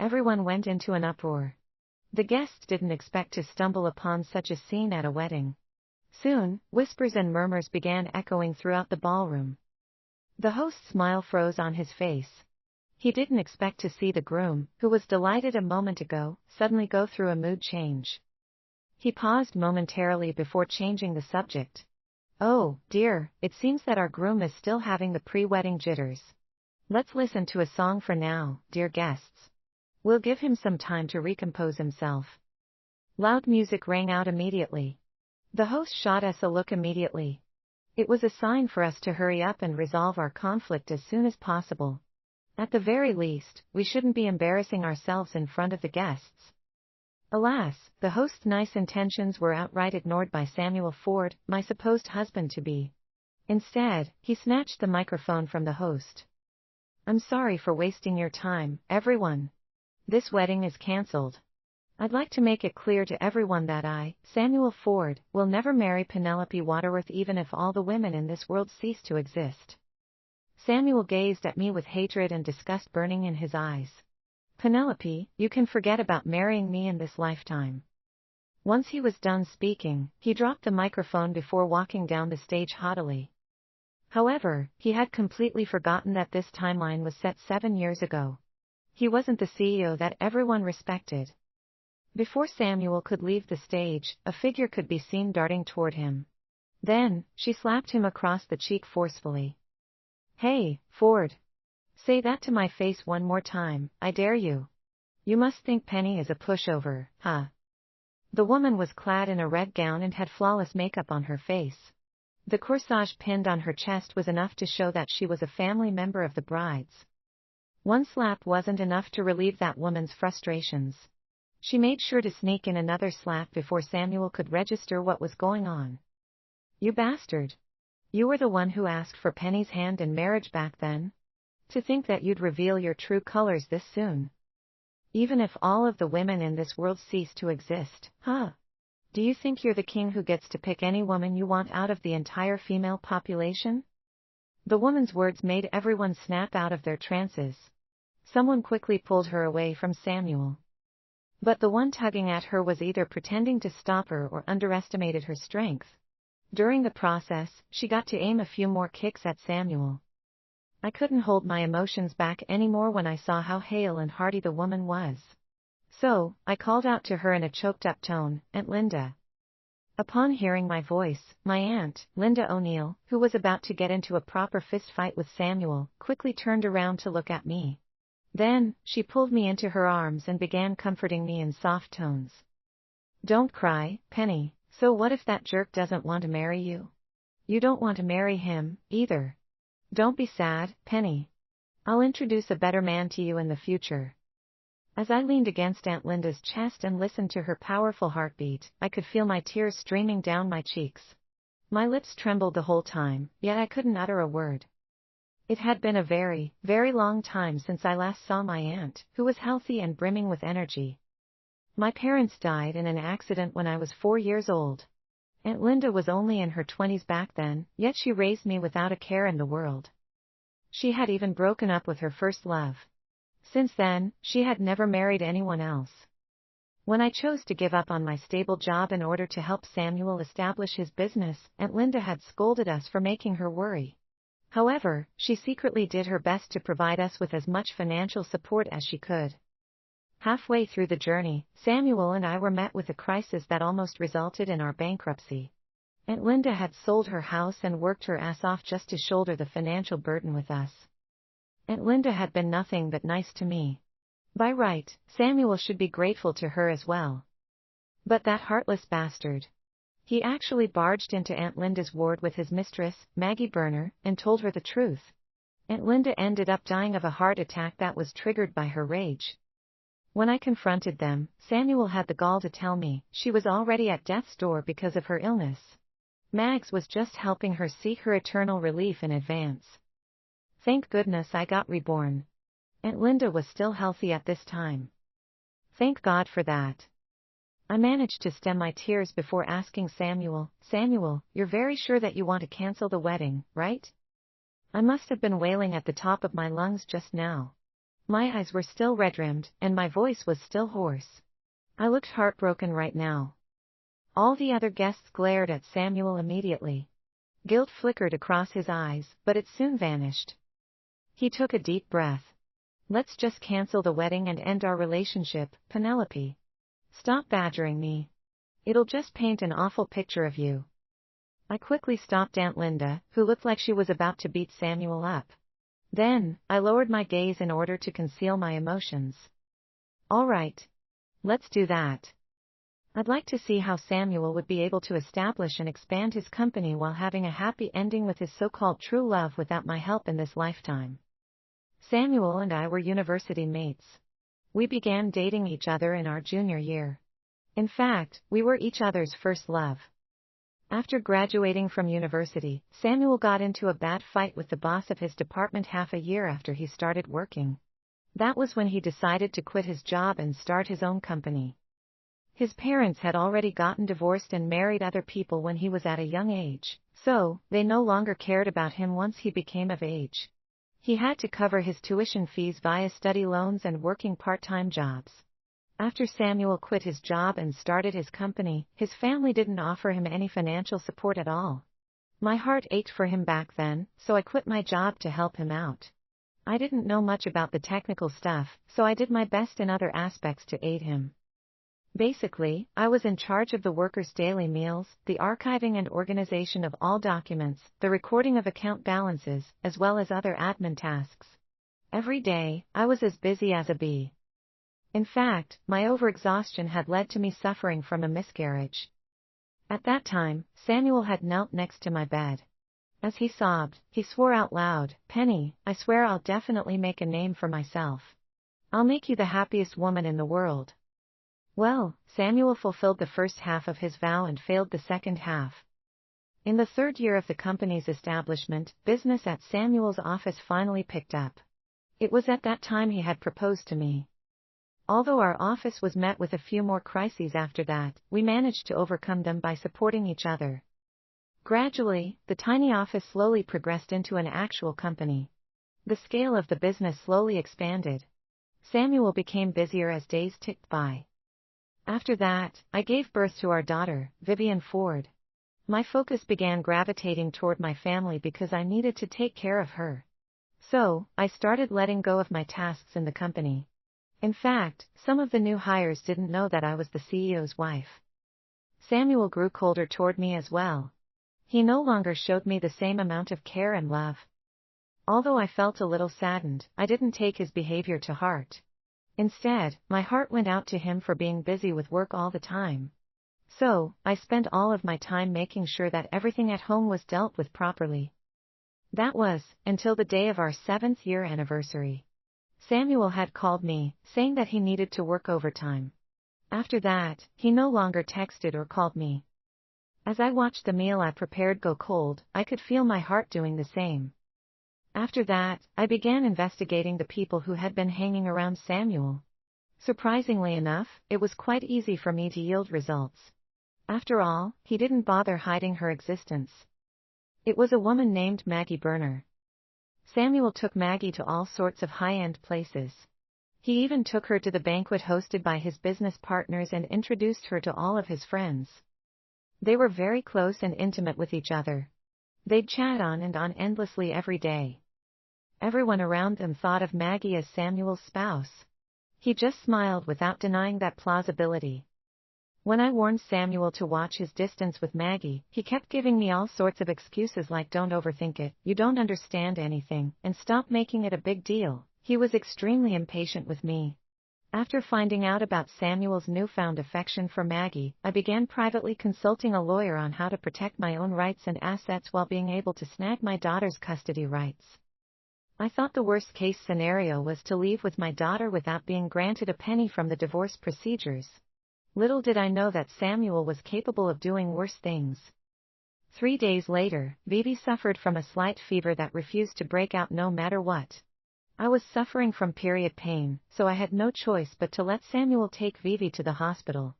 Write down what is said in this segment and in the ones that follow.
Everyone went into an uproar. The guests didn't expect to stumble upon such a scene at a wedding. Soon, whispers and murmurs began echoing throughout the ballroom. The host's smile froze on his face. He didn't expect to see the groom, who was delighted a moment ago, suddenly go through a mood change. He paused momentarily before changing the subject. "Oh, dear, it seems that our groom is still having the pre-wedding jitters. Let's listen to a song for now, dear guests. We'll give him some time to recompose himself." Loud music rang out immediately. The host shot us a look immediately. It was a sign for us to hurry up and resolve our conflict as soon as possible. At the very least, we shouldn't be embarrassing ourselves in front of the guests. Alas, the host's nice intentions were outright ignored by Samuel Ford, my supposed husband-to-be. Instead, he snatched the microphone from the host. "I'm sorry for wasting your time, everyone. This wedding is cancelled. I'd like to make it clear to everyone that I, Samuel Ford, will never marry Penelope Waterworth even if all the women in this world cease to exist." Samuel gazed at me with hatred and disgust burning in his eyes. "Penelope, you can forget about marrying me in this lifetime." Once he was done speaking, he dropped the microphone before walking down the stage haughtily. However, he had completely forgotten that this timeline was set 7 years ago. He wasn't the CEO that everyone respected. Before Samuel could leave the stage, a figure could be seen darting toward him. Then, she slapped him across the cheek forcefully. "Hey, Ford. Say that to my face one more time, I dare you. You must think Penny is a pushover, huh?" The woman was clad in a red gown and had flawless makeup on her face. The corsage pinned on her chest was enough to show that she was a family member of the bride's. One slap wasn't enough to relieve that woman's frustrations. She made sure to sneak in another slap before Samuel could register what was going on. "You bastard. You were the one who asked for Penny's hand in marriage back then? To think that you'd reveal your true colors this soon. Even if all of the women in this world cease to exist, huh? Do you think you're the king who gets to pick any woman you want out of the entire female population?" The woman's words made everyone snap out of their trances. Someone quickly pulled her away from Samuel. But the one tugging at her was either pretending to stop her or underestimated her strength. During the process, she got to aim a few more kicks at Samuel. I couldn't hold my emotions back anymore when I saw how hale and hearty the woman was. So, I called out to her in a choked-up tone, "Aunt Linda." Upon hearing my voice, my aunt, Linda O'Neill, who was about to get into a proper fistfight with Samuel, quickly turned around to look at me. Then, she pulled me into her arms and began comforting me in soft tones. "Don't cry, Penny. So what if that jerk doesn't want to marry you? You don't want to marry him, either. Don't be sad, Penny. I'll introduce a better man to you in the future." As I leaned against Aunt Linda's chest and listened to her powerful heartbeat, I could feel my tears streaming down my cheeks. My lips trembled the whole time, yet I couldn't utter a word. It had been a very, very long time since I last saw my aunt, who was healthy and brimming with energy. My parents died in an accident when I was 4 years old. Aunt Linda was only in her 20s back then, yet she raised me without a care in the world. She had even broken up with her first love. Since then, she had never married anyone else. When I chose to give up on my stable job in order to help Samuel establish his business, Aunt Linda had scolded us for making her worry. However, she secretly did her best to provide us with as much financial support as she could. Halfway through the journey, Samuel and I were met with a crisis that almost resulted in our bankruptcy. Aunt Linda had sold her house and worked her ass off just to shoulder the financial burden with us. Aunt Linda had been nothing but nice to me. By right, Samuel should be grateful to her as well. But that heartless bastard. He actually barged into Aunt Linda's ward with his mistress, Maggie Burner, and told her the truth. Aunt Linda ended up dying of a heart attack that was triggered by her rage. When I confronted them, Samuel had the gall to tell me she was already at death's door because of her illness. Mags was just helping her seek her eternal relief in advance. Thank goodness I got reborn. Aunt Linda was still healthy at this time. Thank God for that. I managed to stem my tears before asking Samuel, "Samuel, you're very sure that you want to cancel the wedding, right?" I must have been wailing at the top of my lungs just now. My eyes were still red-rimmed, and my voice was still hoarse. I looked heartbroken right now. All the other guests glared at Samuel immediately. Guilt flickered across his eyes, but it soon vanished. He took a deep breath. Let's just cancel the wedding and end our relationship, Penelope. Stop badgering me. It'll just paint an awful picture of you. I quickly stopped Aunt Linda, who looked like she was about to beat Samuel up. Then, I lowered my gaze in order to conceal my emotions. All right. Let's do that. I'd like to see how Samuel would be able to establish and expand his company while having a happy ending with his so-called true love without my help in this lifetime. Samuel and I were university mates. We began dating each other in our junior year. In fact, we were each other's first love. After graduating from university, Samuel got into a bad fight with the boss of his department half a year after he started working. That was when he decided to quit his job and start his own company. His parents had already gotten divorced and married other people when he was at a young age, so they no longer cared about him once he became of age. He had to cover his tuition fees via study loans and working part-time jobs. After Samuel quit his job and started his company, his family didn't offer him any financial support at all. My heart ached for him back then, so I quit my job to help him out. I didn't know much about the technical stuff, so I did my best in other aspects to aid him. Basically, I was in charge of the workers' daily meals, the archiving and organization of all documents, the recording of account balances, as well as other admin tasks. Every day, I was as busy as a bee. In fact, my overexhaustion had led to me suffering from a miscarriage. At that time, Samuel had knelt next to my bed. As he sobbed, he swore out loud, "Penny, I swear I'll definitely make a name for myself. I'll make you the happiest woman in the world." Well, Samuel fulfilled the first half of his vow and failed the second half. In the third year of the company's establishment, business at Samuel's office finally picked up. It was at that time he had proposed to me. Although our office was met with a few more crises after that, we managed to overcome them by supporting each other. Gradually, the tiny office slowly progressed into an actual company. The scale of the business slowly expanded. Samuel became busier as days ticked by. After that, I gave birth to our daughter, Vivian Ford. My focus began gravitating toward my family because I needed to take care of her. So, I started letting go of my tasks in the company. In fact, some of the new hires didn't know that I was the CEO's wife. Samuel grew colder toward me as well. He no longer showed me the same amount of care and love. Although I felt a little saddened, I didn't take his behavior to heart. Instead, my heart went out to him for being busy with work all the time. So, I spent all of my time making sure that everything at home was dealt with properly. That was, until the day of our 7th year anniversary. Samuel had called me, saying that he needed to work overtime. After that, he no longer texted or called me. As I watched the meal I prepared go cold, I could feel my heart doing the same. After that, I began investigating the people who had been hanging around Samuel. Surprisingly enough, it was quite easy for me to yield results. After all, he didn't bother hiding her existence. It was a woman named Maggie Berner. Samuel took Maggie to all sorts of high-end places. He even took her to the banquet hosted by his business partners and introduced her to all of his friends. They were very close and intimate with each other. They'd chat on and on endlessly every day. Everyone around them thought of Maggie as Samuel's spouse. He just smiled without denying that plausibility. When I warned Samuel to watch his distance with Maggie, he kept giving me all sorts of excuses like "don't overthink it, you don't understand anything," and "stop making it a big deal." He was extremely impatient with me. After finding out about Samuel's newfound affection for Maggie, I began privately consulting a lawyer on how to protect my own rights and assets while being able to snag my daughter's custody rights. I thought the worst-case scenario was to leave with my daughter without being granted a penny from the divorce procedures. Little did I know that Samuel was capable of doing worse things. 3 days later, Vivi suffered from a slight fever that refused to break out no matter what. I was suffering from period pain, so I had no choice but to let Samuel take Vivi to the hospital.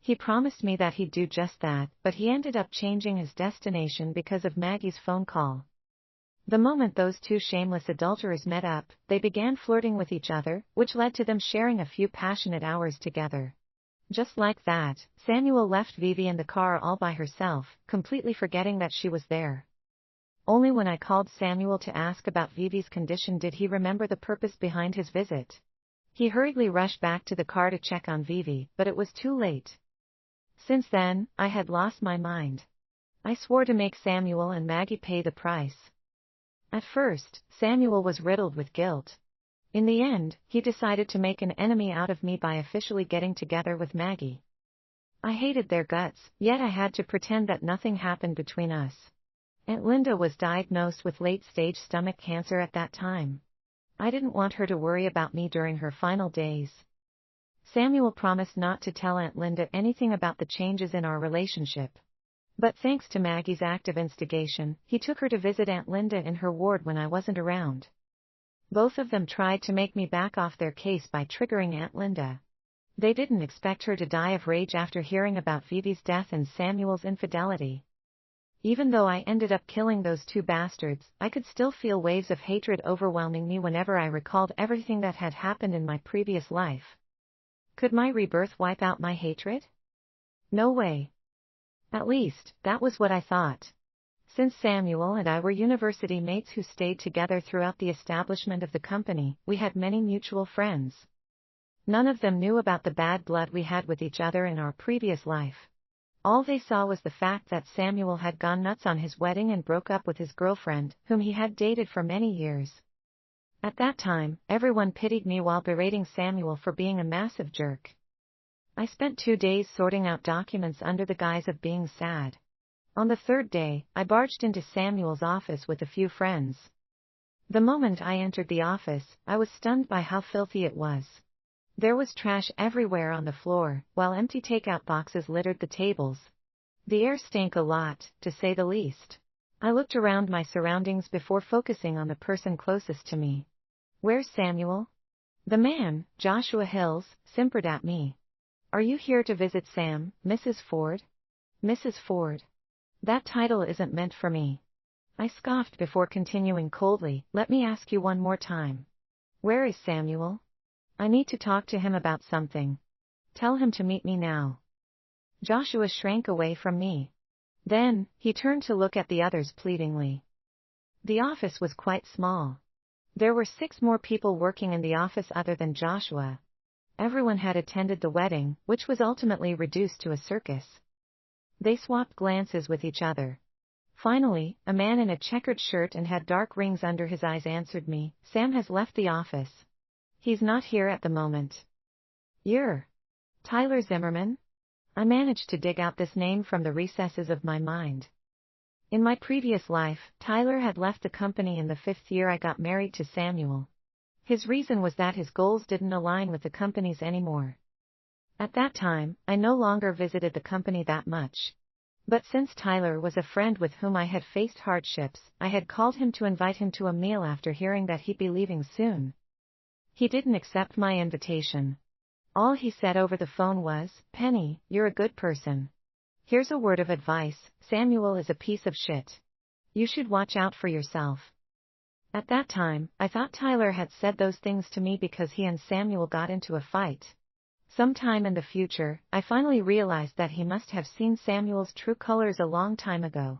He promised me that he'd do just that, but he ended up changing his destination because of Maggie's phone call. The moment those two shameless adulterers met up, they began flirting with each other, which led to them sharing a few passionate hours together. Just like that, Samuel left Vivi in the car all by herself, completely forgetting that she was there. Only when I called Samuel to ask about Vivi's condition did he remember the purpose behind his visit. He hurriedly rushed back to the car to check on Vivi, but it was too late. Since then, I had lost my mind. I swore to make Samuel and Maggie pay the price. At first, Samuel was riddled with guilt. In the end, he decided to make an enemy out of me by officially getting together with Maggie. I hated their guts, yet I had to pretend that nothing happened between us. Aunt Linda was diagnosed with late-stage stomach cancer at that time. I didn't want her to worry about me during her final days. Samuel promised not to tell Aunt Linda anything about the changes in our relationship. But thanks to Maggie's active instigation, he took her to visit Aunt Linda in her ward when I wasn't around. Both of them tried to make me back off their case by triggering Aunt Linda. They didn't expect her to die of rage after hearing about Vivi's death and Samuel's infidelity. Even though I ended up killing those two bastards, I could still feel waves of hatred overwhelming me whenever I recalled everything that had happened in my previous life. Could my rebirth wipe out my hatred? No way. At least, that was what I thought. Since Samuel and I were university mates who stayed together throughout the establishment of the company, we had many mutual friends. None of them knew about the bad blood we had with each other in our previous life. All they saw was the fact that Samuel had gone nuts on his wedding and broke up with his girlfriend, whom he had dated for many years. At that time, everyone pitied me while berating Samuel for being a massive jerk. I spent 2 days sorting out documents under the guise of being sad. On the third day, I barged into Samuel's office with a few friends. The moment I entered the office, I was stunned by how filthy it was. There was trash everywhere on the floor, while empty takeout boxes littered the tables. The air stank a lot, to say the least. I looked around my surroundings before focusing on the person closest to me. "Where's Samuel?" The man, Joshua Hills, simpered at me. "Are you here to visit Sam, Mrs. Ford?" "Mrs. Ford? That title isn't meant for me." I scoffed before continuing coldly, "Let me ask you one more time. Where is Samuel? I need to talk to him about something. Tell him to meet me now." Joshua shrank away from me. Then, he turned to look at the others pleadingly. The office was quite small. There were 6 more people working in the office other than Joshua. Everyone had attended the wedding, which was ultimately reduced to a circus. They swapped glances with each other. Finally, a man in a checkered shirt and had dark rings under his eyes answered me, "Sam has left the office. He's not here at the moment." "You're Tyler Zimmerman?" I managed to dig out this name from the recesses of my mind. In my previous life, Tyler had left the company in the 5th year I got married to Samuel. His reason was that his goals didn't align with the company's anymore. At that time, I no longer visited the company that much. But since Tyler was a friend with whom I had faced hardships, I had called him to invite him to a meal after hearing that he'd be leaving soon. He didn't accept my invitation. All he said over the phone was, "Penny, you're a good person. Here's a word of advice, Samuel is a piece of shit. You should watch out for yourself." At that time, I thought Tyler had said those things to me because he and Samuel got into a fight. Sometime in the future, I finally realized that he must have seen Samuel's true colors a long time ago.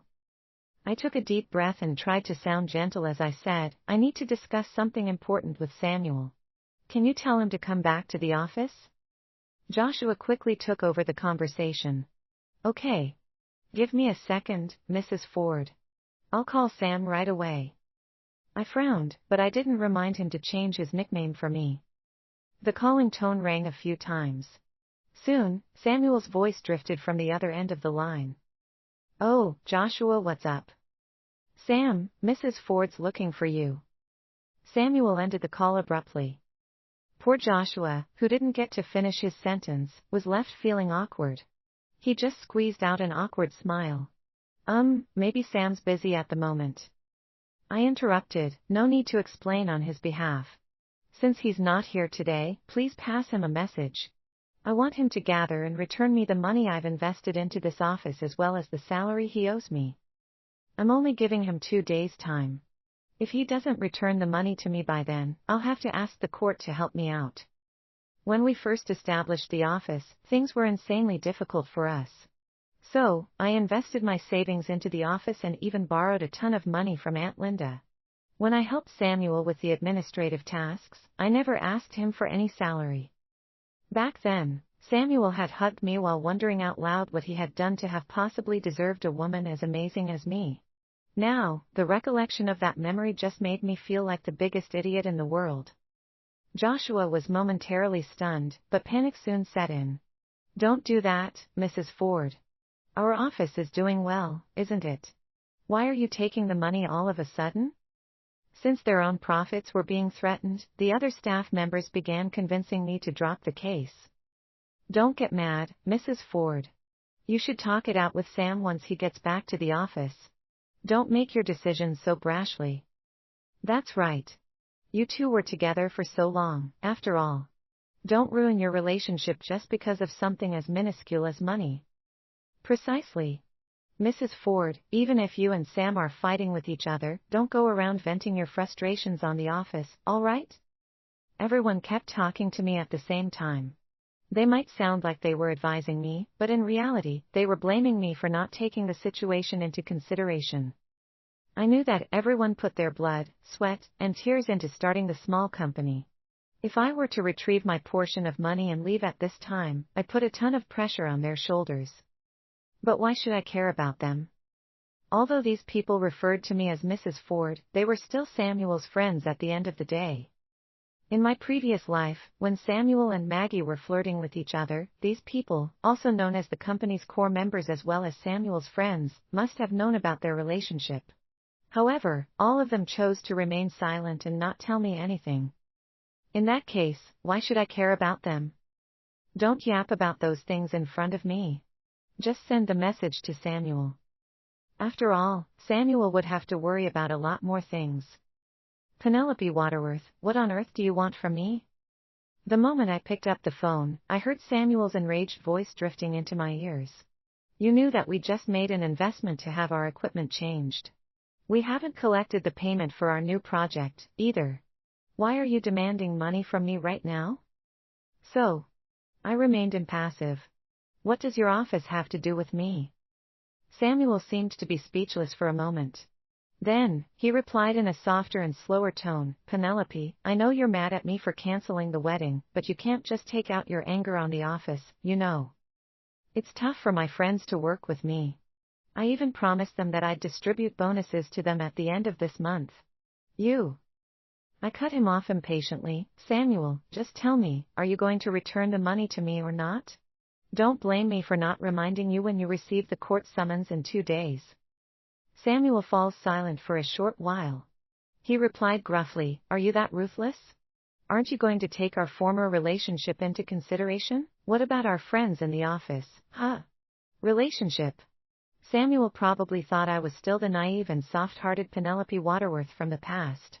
I took a deep breath and tried to sound gentle as I said, "I need to discuss something important with Samuel. Can you tell him to come back to the office?" Joshua quickly took over the conversation. "Okay. Give me a second, Mrs. Ford. I'll call Sam right away." I frowned, but I didn't remind him to change his nickname for me. The calling tone rang a few times. Soon, Samuel's voice drifted from the other end of the line. "Oh, Joshua, what's up?" "Sam, Mrs. Ford's looking for you." Samuel ended the call abruptly. Poor Joshua, who didn't get to finish his sentence, was left feeling awkward. He just squeezed out an awkward smile. Maybe Sam's busy at the moment." I interrupted, "No need to explain on his behalf. Since he's not here today, please pass him a message. I want him to gather and return me the money I've invested into this office as well as the salary he owes me. I'm only giving him 2 days' time." If he doesn't return the money to me by then, I'll have to ask the court to help me out. When we first established the office, things were insanely difficult for us. So, I invested my savings into the office and even borrowed a ton of money from Aunt Linda. When I helped Samuel with the administrative tasks, I never asked him for any salary. Back then, Samuel had hugged me while wondering out loud what he had done to have possibly deserved a woman as amazing as me. Now, the recollection of that memory just made me feel like the biggest idiot in the world. Joshua was momentarily stunned, but panic soon set in. Don't do that, Mrs. Ford. Our office is doing well, isn't it? Why are you taking the money all of a sudden? Since their own profits were being threatened, the other staff members began convincing me to drop the case. Don't get mad, Mrs. Ford. You should talk it out with Sam once he gets back to the office. Don't make your decisions so brashly. That's right. You two were together for so long, after all. Don't ruin your relationship just because of something as minuscule as money. Precisely. Mrs. Ford, even if you and Sam are fighting with each other, don't go around venting your frustrations on the office, all right? Everyone kept talking to me at the same time. They might sound like they were advising me, but in reality, they were blaming me for not taking the situation into consideration. I knew that everyone put their blood, sweat, and tears into starting the small company. If I were to retrieve my portion of money and leave at this time, I'd put a ton of pressure on their shoulders. But why should I care about them? Although these people referred to me as Mrs. Ford, they were still Samuel's friends at the end of the day. In my previous life, when Samuel and Maggie were flirting with each other, these people, also known as the company's core members as well as Samuel's friends, must have known about their relationship. However, all of them chose to remain silent and not tell me anything. In that case, why should I care about them? Don't yap about those things in front of me. Just send the message to Samuel. After all, Samuel would have to worry about a lot more things. Penelope Waterworth, what on earth do you want from me? The moment I picked up the phone, I heard Samuel's enraged voice drifting into my ears. You knew that we just made an investment to have our equipment changed. We haven't collected the payment for our new project, either. Why are you demanding money from me right now? So, I remained impassive. What does your office have to do with me? Samuel seemed to be speechless for a moment. Then, he replied in a softer and slower tone, Penelope, I know you're mad at me for canceling the wedding, but you can't just take out your anger on the office, you know. It's tough for my friends to work with me. I even promised them that I'd distribute bonuses to them at the end of this month. I cut him off impatiently. Samuel, just tell me, are you going to return the money to me or not? Don't blame me for not reminding you when you receive the court summons in 2 days. Samuel falls silent for a short while. He replied gruffly, Are you that ruthless? Aren't you going to take our former relationship into consideration? What about our friends in the office, huh? Relationship? Samuel probably thought I was still the naive and soft-hearted Penelope Waterworth from the past.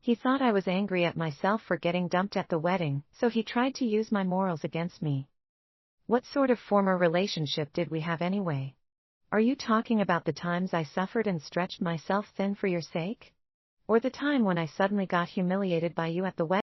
He thought I was angry at myself for getting dumped at the wedding, so he tried to use my morals against me. What sort of former relationship did we have anyway? Are you talking about the times I suffered and stretched myself thin for your sake? Or the time when I suddenly got humiliated by you at the wedding?